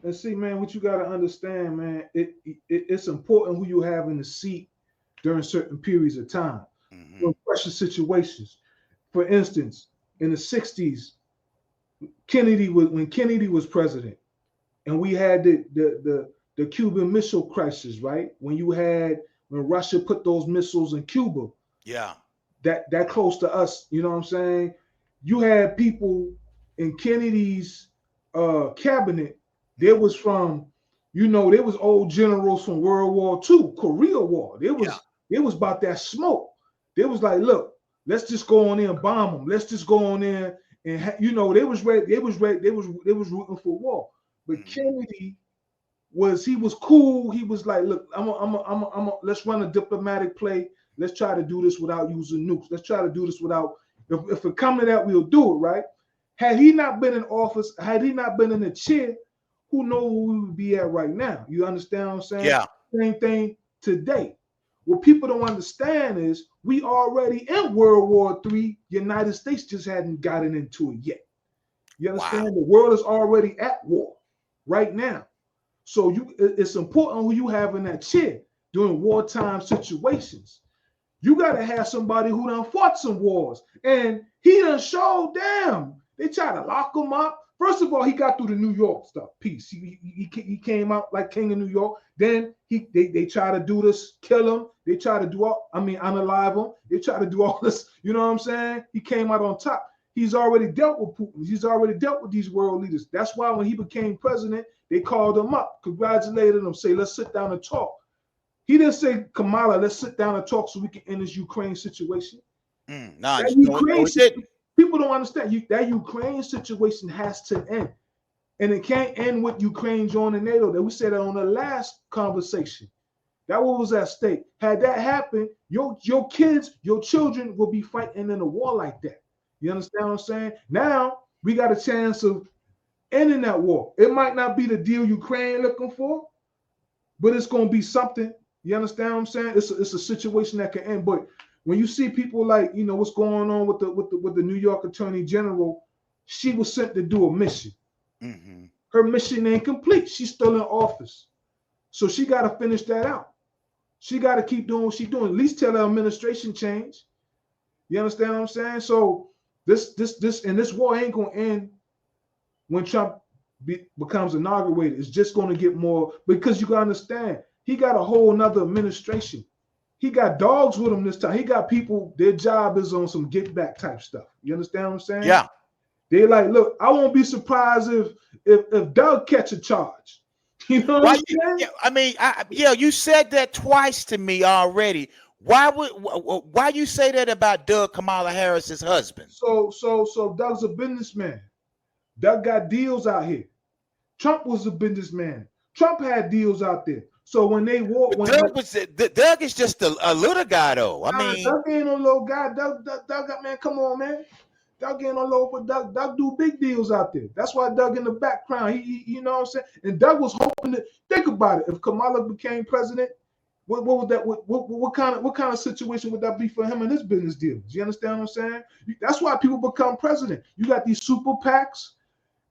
And see, man, what you got to understand, man, it's important who you have in the seat during certain periods of time, Mm-hmm. during pressure situations. For instance, in the '60s, when Kennedy was president, and we had the Cuban Missile Crisis, right? When Russia put those missiles in Cuba, Yeah. that close to us, you know what I'm saying? You had people in Kennedy's cabinet. There Mm-hmm. was from, there was old generals from World War II, Korea War. Yeah. It was about that smoke. They was like, look, let's just go on in and bomb them. Let's just go on in and they was ready. They was ready. They was rooting for war. But Mm-hmm. Kennedy he was cool. He was like, look, let's run a diplomatic play. Let's try to do this without using nukes. Let's try to do this without, if it come to that, we'll do it, right? Had he not been in office, had he not been in the chair, who knows where we would be at right now? You understand what I'm saying? Yeah. Same thing today. What people don't understand is we already in World War III. United States just hadn't gotten into it yet. You Wow. understand? The world is already at war right now. So it's important who you have in that chair during wartime situations. You got to have somebody who done fought some wars. And he done showed them. They try to lock him up. First of all, he got through the New York stuff, peace. He came out like king of New York. Then they try to do this, kill him. They try to unalive him. They try to do all this. You know what I'm saying? He came out on top. He's already dealt with Putin. He's already dealt with these world leaders. That's why when he became president, they called him up, congratulated him, say, let's sit down and talk. He didn't say, Kamala, let's sit down and talk so we can end this Ukraine situation. No, That no, Ukraine it didn't. situation, people don't understand. That Ukraine situation has to end. And it can't end with Ukraine joining NATO. That we said that on the last conversation. That was at stake. Had that happened, your kids, your children will be fighting in a war like that. You understand what I'm saying? Now we got a chance of ending that war. It might not be the deal Ukraine looking for, but it's going to be something. You understand what I'm saying? It's a situation that can end. But when you see people like, what's going on with the New York Attorney General, she was sent to do a mission. Mm-hmm. Her mission ain't complete. She's still in office, so she got to finish that out. She got to keep doing what she's doing. At least tell her administration change. You understand what I'm saying? So this war ain't gonna end when Trump becomes inaugurated. It's just gonna get more, because you gotta understand he got a whole nother administration. He got dogs with him this time. He got people, their job is on some get back type stuff. You understand what I'm saying? Yeah. They like, look, I won't be surprised if Doug catch a charge. You know what I'm Why? saying? Yeah, I mean, yeah, you said that twice to me already. Why you say that about Doug Kamala Harris's husband? So Doug's a businessman. Doug got deals out here. Trump was a businessman. Trump had deals out there. So when they walk, But when Doug is just a little guy though. I mean, Doug ain't no little guy. Doug got, man, come on, man. Doug ain't no low, but Doug do big deals out there. That's why Doug in the background. You know what I'm saying? And Doug was hoping to think about it. If Kamala became president, what would that what kind of situation would that be for him and his business deals? You understand what I'm saying? That's why people become president. You got these super PACs,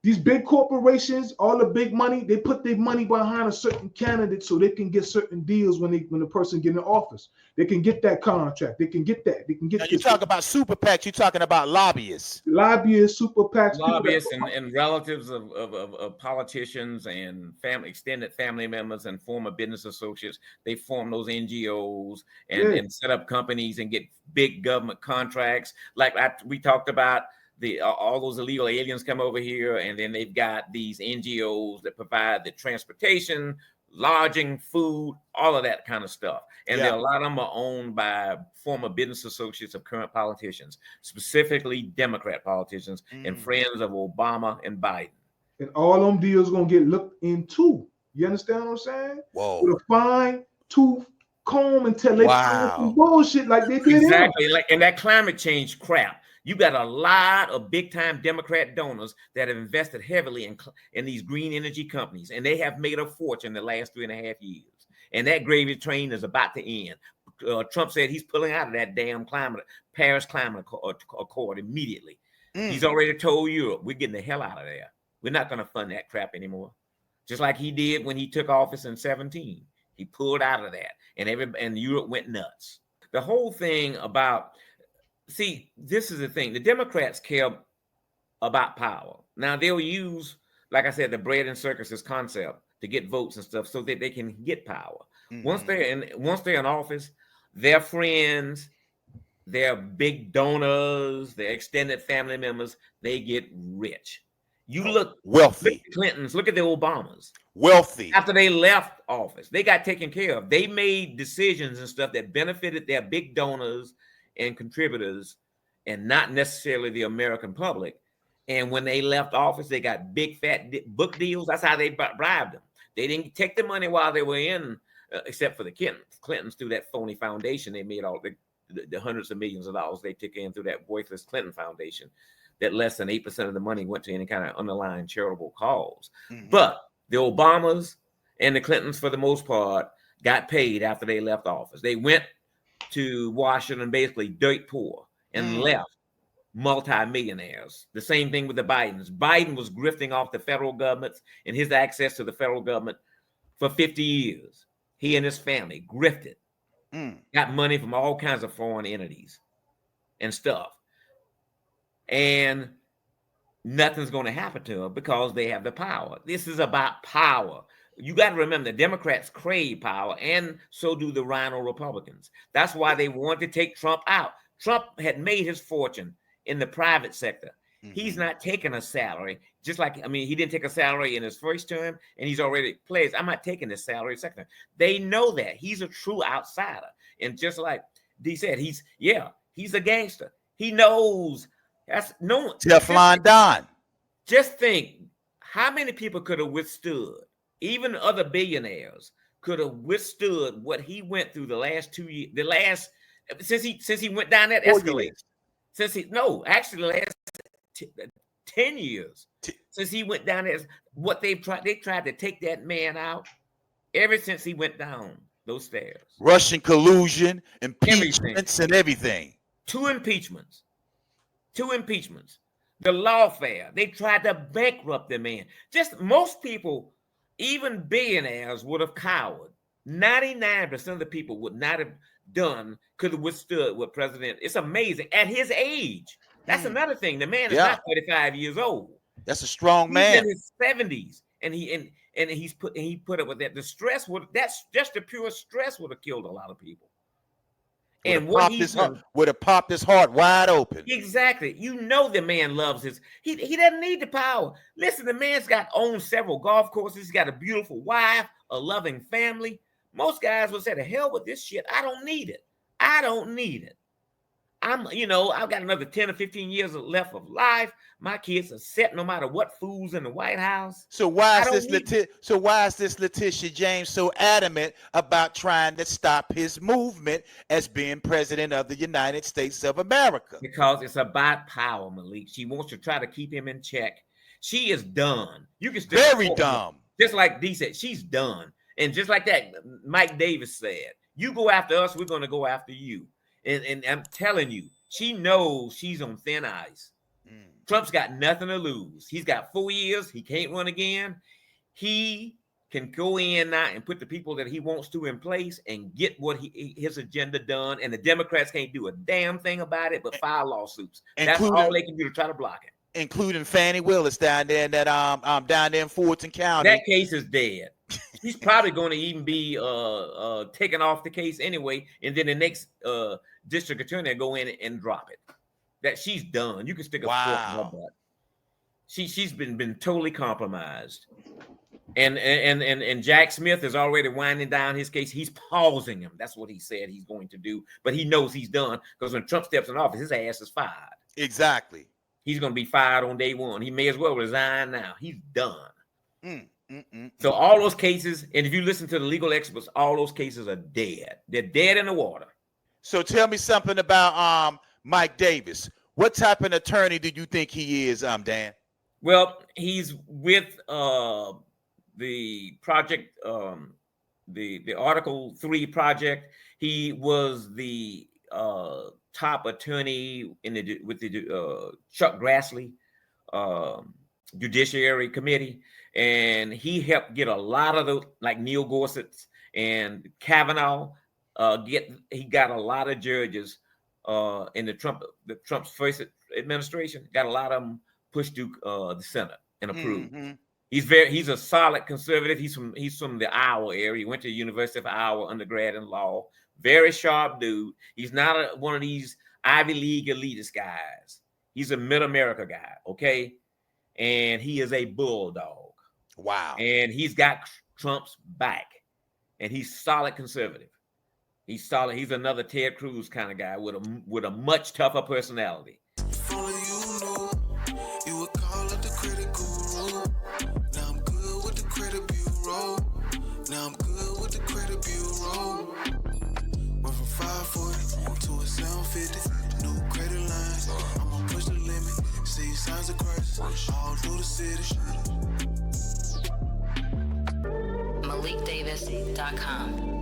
these big corporations, all the big money, they put their money behind a certain candidate so they can get certain deals when the person get in office. They can get that contract. They can get that. They can now get you this. talk about super PACs. You're talking about lobbyists. Lobbyists, super PACs, people that. Lobbyists and relatives of politicians and extended family members and former business associates. They form those NGOs Yeah. and set up companies and get big government contracts. We talked about, all those illegal aliens come over here, and then they've got these NGOs that provide the transportation, lodging, food, all of that kind of stuff. And Yeah. a lot of them are owned by former business associates of current politicians, specifically Democrat politicians and friends of Obama and Biden. And all them deals gonna get looked into. You understand what I'm saying? Whoa. With a fine tooth comb until they find some Wow. bullshit like they did him. Exactly. And that climate change crap. You got a lot of big time Democrat donors that have invested heavily in these green energy companies, and they have made a fortune in the last 3.5 years. And that gravy train is about to end. Trump said he's pulling out of that damn Paris Climate Accord immediately. He's already told Europe, we're getting the hell out of there. We're not going to fund that crap anymore. just like he did when he took office in 17. He pulled out of that, and Europe went nuts. The whole thing about, see, this is the thing. The Democrats care about power. Now they'll use, like I said, the bread and circuses concept to get votes and stuff so that they can get power. Once they're in office, their friends, their big donors, their extended family members, they get rich. You look wealthy. Look at the Clintons, look at the Obamas. Wealthy. After they left office, they got taken care of. They made decisions and stuff that benefited their big donors and contributors and not necessarily the American public. And when they left office, they got big fat book deals. That's how they bribed them. They didn't take the money while they were in, except for the Clintons through that phony foundation. They made all the hundreds of millions of dollars they took in through that worthless Clinton Foundation. That less than 8% of the money went to any kind of underlying charitable cause. But the Obamas and the Clintons, for the most part, got paid after they left office. They went to Washington basically dirt poor and left multi-millionaires. The same thing with the Bidens. Biden was grifting off the federal government and his access to the federal government for 50 years. He and his family grifted, got money from all kinds of foreign entities and stuff. And nothing's going to happen to them because they have the power. This is about power. You got to remember, the Democrats crave power, and so do the Rhino Republicans. That's why they want to take Trump out. Trump had made his fortune in the private sector. He's not taking a salary, just like, I mean, he didn't take a salary in his first term, and he's already pledged, I'm not taking this salary second term. They know that. He's a true outsider. And just like D said, he's a gangster. He knows. That's no one. Teflon Don. Just think how many people could have withstood, even other billionaires could have withstood what he went through the last 2 years, since he went down that escalator. The last 10 years since he went down there. What they tried to take that man out ever since he went down those stairs. Russian collusion, impeachments, and everything. Two impeachments. The lawfare. They tried to bankrupt the man. Just most people, even billionaires, would have cowered. 99% of the people would not have could have withstood what President. It's amazing. At his age. That's another thing. The man is not 35 years old. That's a strong man. He's in his 70s. And he put up with that. The stress that's just the pure stress would have killed a lot of people. And what would have popped his heart wide open. Exactly. You know the man loves he doesn't need the power. Listen, the man's owns several golf courses. He's got a beautiful wife, a loving family. Most guys would say, the hell with this shit. I don't need it. I've got another 10 or 15 years left of life. My kids are set no matter what fool's in the White House. So why is this Letitia James so adamant about trying to stop his movement as being president of the United States of America? Because it's about power, Malik. She wants to try to keep him in check. She is done. You can still very dumb. Just like D said, she's done. And just like that, Mike Davis said, you go after us, we're going to go after you. And I'm telling you, she knows she's on thin ice. Trump's got nothing to lose. He's got 4 years. He can't run again. He can go in now and put the people that he wants to in place and get what his agenda done. And the Democrats can't do a damn thing about it but file lawsuits. That's all they can do to try to block it. Including Fannie Willis down there in that down there in Fulton County. That case is dead. He's probably going to even be taken off the case anyway, and then the next district attorney will go in and drop it. That she's done. You can stick a fork in her butt. She's been totally compromised. And Jack Smith is already winding down his case. He's pausing him. That's what he said he's going to do. But he knows he's done because when Trump steps in office, his ass is fired. Exactly. He's going to be fired on day one. He may as well resign now. He's done. So all those cases, and if you listen to the legal experts, all those cases are dead. They're dead in the water. So tell me something about Mike Davis. What type of attorney do you think he is, Dan? Well, he's with the project, the Article 3 project. He was the top attorney with Chuck Grassley. Judiciary Committee, and he helped get a lot of the, like Neil Gorsuch and Kavanaugh. He got a lot of judges in the Trump's first administration. Got a lot of them pushed through the Senate and approved. Mm-hmm. He's a solid conservative. He's from the Iowa area. He went to the University of Iowa undergrad in law. Very sharp dude. He's not one of these Ivy League elitist guys. He's a mid-America guy, okay? And he is a bulldog. Wow. And he's got Trump's back. And he's solid conservative. He's solid. He's another Ted Cruz kind of guy with a much tougher personality. Now I'm good with the credit bureau. Went from 540 to a 750. New credit lines. I'ma push the limit. See signs of Christ all through the city. MalikDavis.com